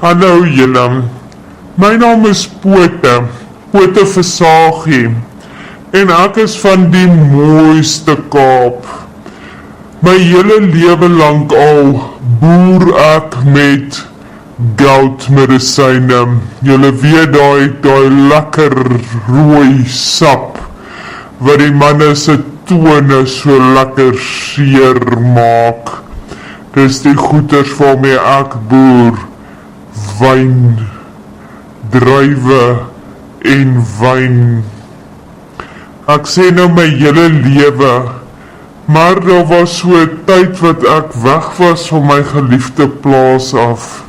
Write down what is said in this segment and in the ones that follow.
Hallo julle, my naam is Pote Versagie en ek is van die mooiste Kaap. My hele lewe lang al boer ek met goudmedisyne. Julle weet daai lekker rooi sap wat die manne se tone so lekker seer maak. Dis die goeders waarmee ek boer. Wyn, druiwe en wyn. Ek sê nou my hele lewe, maar daar was so 'n tyd wat ek weg was van my geliefde plaas af.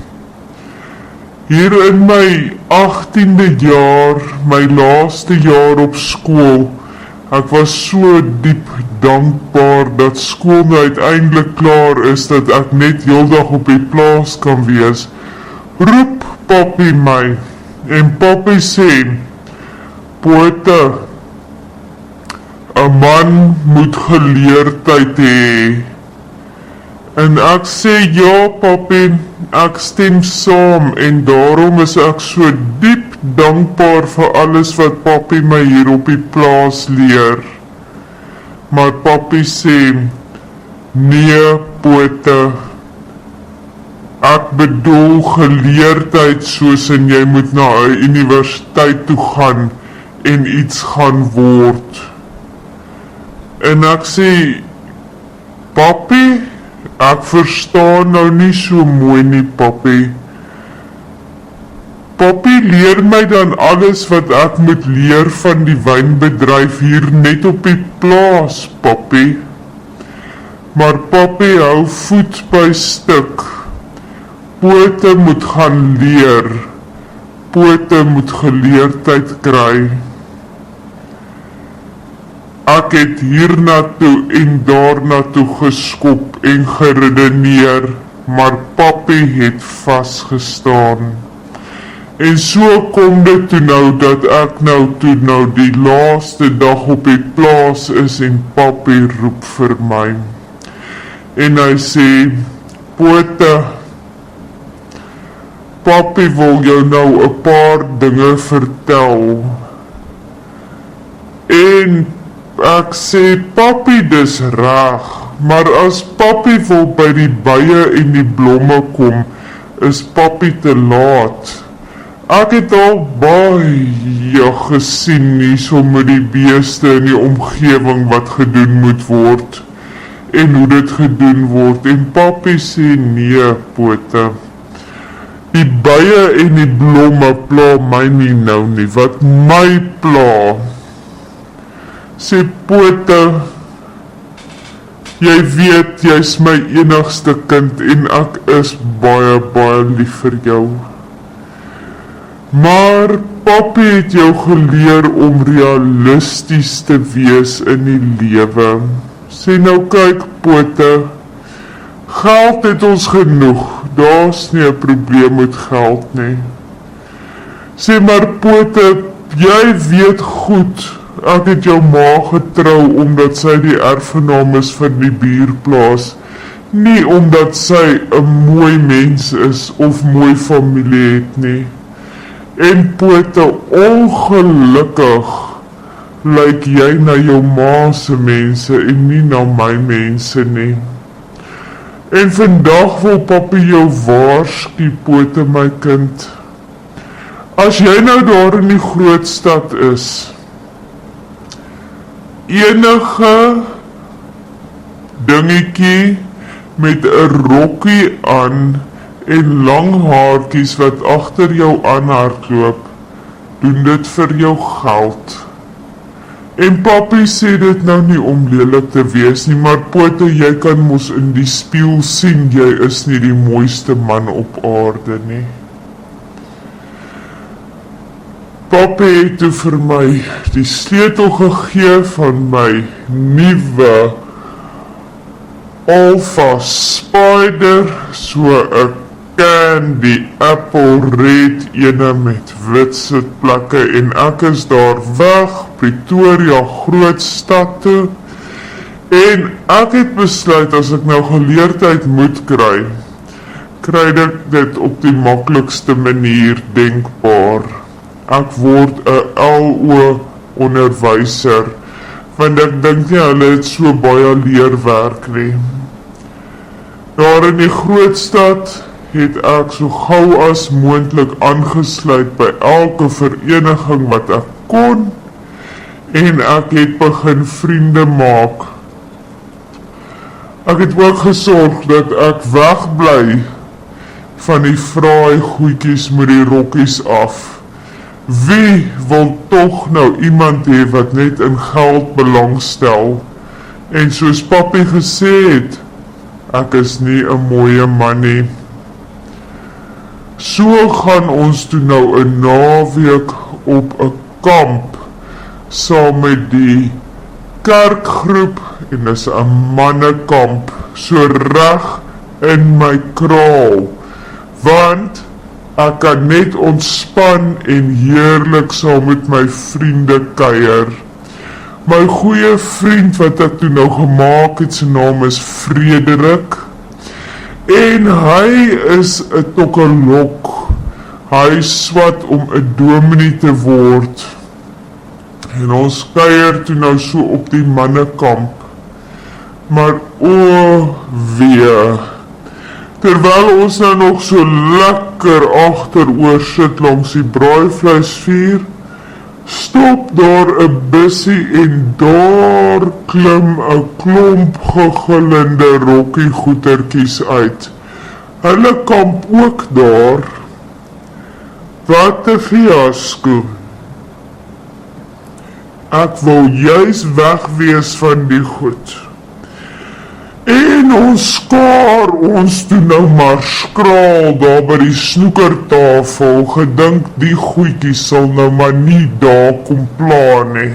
Hier in my 18de jaar, my laaste jaar op skool, ek was so diep dankbaar dat skool nou uiteindelik klaar is, dat ek net heeldag op die plaas kan wees. Roep papi my en papi sê, Pote, 'n man moet geleerdheid hê. En ek sê ja papi, ek stem saam en daarom is ek so diep dankbaar vir alles wat papi my hier op die plaas leer. Maar papi sê, nee Pote, ek bedoel geleerdheid soos en jy moet na 'n universiteit toe gaan en iets gaan word. En ek sê, papi, ek verstaan nou nie so mooi nie papi. Papi leer my dan alles wat ek moet leer van die wynbedryf hier net op die plaas papi. Maar papi hou voet by stuk. Pote moet gaan leer, Pote moet geleerdheid kry. Ek het hiernatoe en daarnatoe geskop en geredeneer, maar papi het vasgestaan. En so kom dit toe nou dat ek nou die laaste dag op die plaas is en papi roep vir my. En hy sê, Pote, papi wil jou nou 'n paar dinge vertel. En ek sê, papi dis reg, maar as papi wil by die bye en die blomme kom, is papi te laat. Ek het al baie gesien hierso met die beeste in die omgewing wat gedoen moet word en hoe dit gedoen word. En papi sê nee Pote, die bye en die blomme pla my nie nou nie, wat my pla. Sê Pote, jy weet, jy's my enigste kind en ek is baie, baie lief vir jou. Maar papi het jou geleer om realisties te wees in die lewe. Sê nou kyk Pote, geld het ons genoeg, daar's nie 'n probleem met geld nie. Sê maar Pote, jy weet goed, ek het jou ma getrou omdat sy die erfgenaam is van die buurplaas, nie omdat sy 'n mooi mens is of mooi familie het nie. En Pote, ongelukkig lyk jy na jou ma se mense en nie na my mense nie. En vandag wil papi jou waarsku Pote my kind. As jy nou daar in die groot stad is, enige dingetjie met 'n rokkie aan en lang haartjies wat agter jou aanhardloop, doen dit vir jou geld. En papi sê dit nou nie om lelik te wees nie, maar Pote, jy kan mos in die spieël sien, jy is nie die mooiste man op aarde nie. Papi het toe vir my die sleutel gegee van my nuwe Alpha Spider, so 'n candy apple red ene met wit sitplekke, en ek is daar weg, Pretoria grootstad toe, en ek het besluit as ek nou geleerdheid moet kry, kry ek dit op die maklikste manier denkbaar. Ek word 'n LO onderwyser, want ek dink nie hulle het so baie leerwerk nie. Daar in die grootstad het ek so gou as moontlik aangesluit by elke vereniging wat ek kon, en ek het begin vriende maak. Ek het ook gesorg dat ek wegbly van die fraai goedjies met die rokkies af. Wie wil tog nou iemand hê wat net in geld belangstel? En soos papi gesê het, ek is nie 'n mooie man nie. So gaan ons toe nou 'n naweek op 'n kamp saam met die kerkgroep, en dis 'n mannekamp, so reg in my kraal, want ek kan net ontspan en heerlik saam met my vriende kuier. My goeie vriend wat ek toe nou gemaak het, sy naam is Frederik, en hy is 'n tokkelok. Hy swat om 'n dominee te word, en ons kuier toe nou so op die mannekamp. Maar o wee, terwyl ons nou nog so lekker agteroor sit langs die braaivleisvuur, stop daar 'n bussie en daar klim 'n klomp gegillende rokkiegoetertjies uit. Hulle kamp ook daar. Wat 'n fiasko. Ek wou juis wegwees van die goed. En ons skaar ons toe nou maar skraal daar by die snoekertafel, gedink die goedjies sal nou maar nie daar kom pla nie.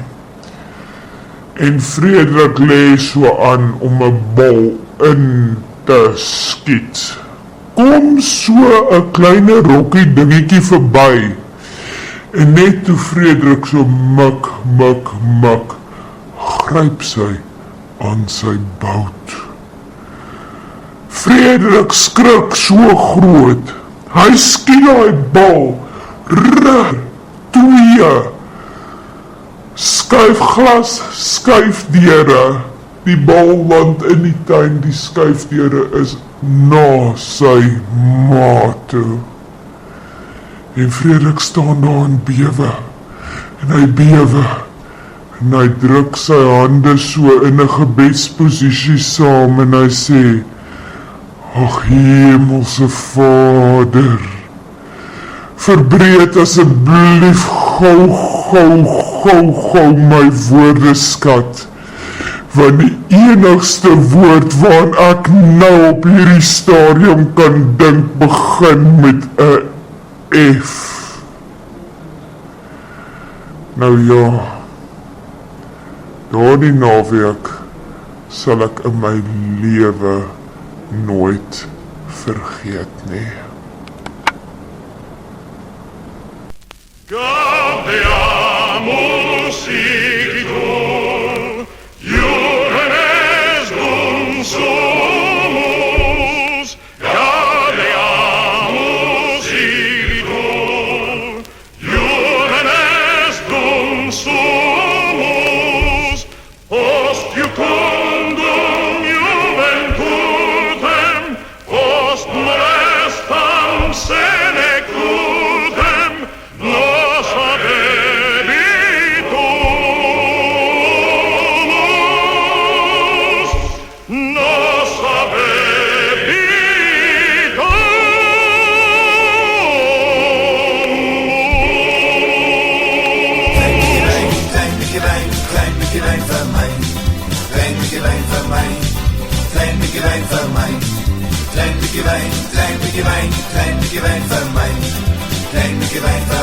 En Frederik lê so aan om 'n bal in te skiet. Kom so 'n kleine rokkie dingetjie verby, en net toe Frederik so mik, gryp sy aan sy bout. Frederik skrik so groot, hy skiet die bal, twee, skuifglas, skuifdeure, die bal land in die tuin, die skuifdeure is na sy ma toe. En Frederik staan daar en bewe, en hy druk sy hande so in 'n gebedsposisie saam, en hy sê, ag hemelse Vader, verbreek asseblief gou my woordeskat, want die enigste woord waaraan ek nou op hierdie stadium kan dink begin met 'n F. Nou ja, daardie naweek sal ek in my lewe nooit vergeet nie. Cantiamus sigitur, juvenes dum sumus. Cantiamus sigitur, juvenes dum sumus. Post iucundum juventutem, post molestam senectutem, nos habebitur, nos habebitur. Klein beetje wijn van mij. Klein beetje wijn van mij. Klein beetje wijn van mij. Klein beetje wijn van mij. Klein beetje wijn van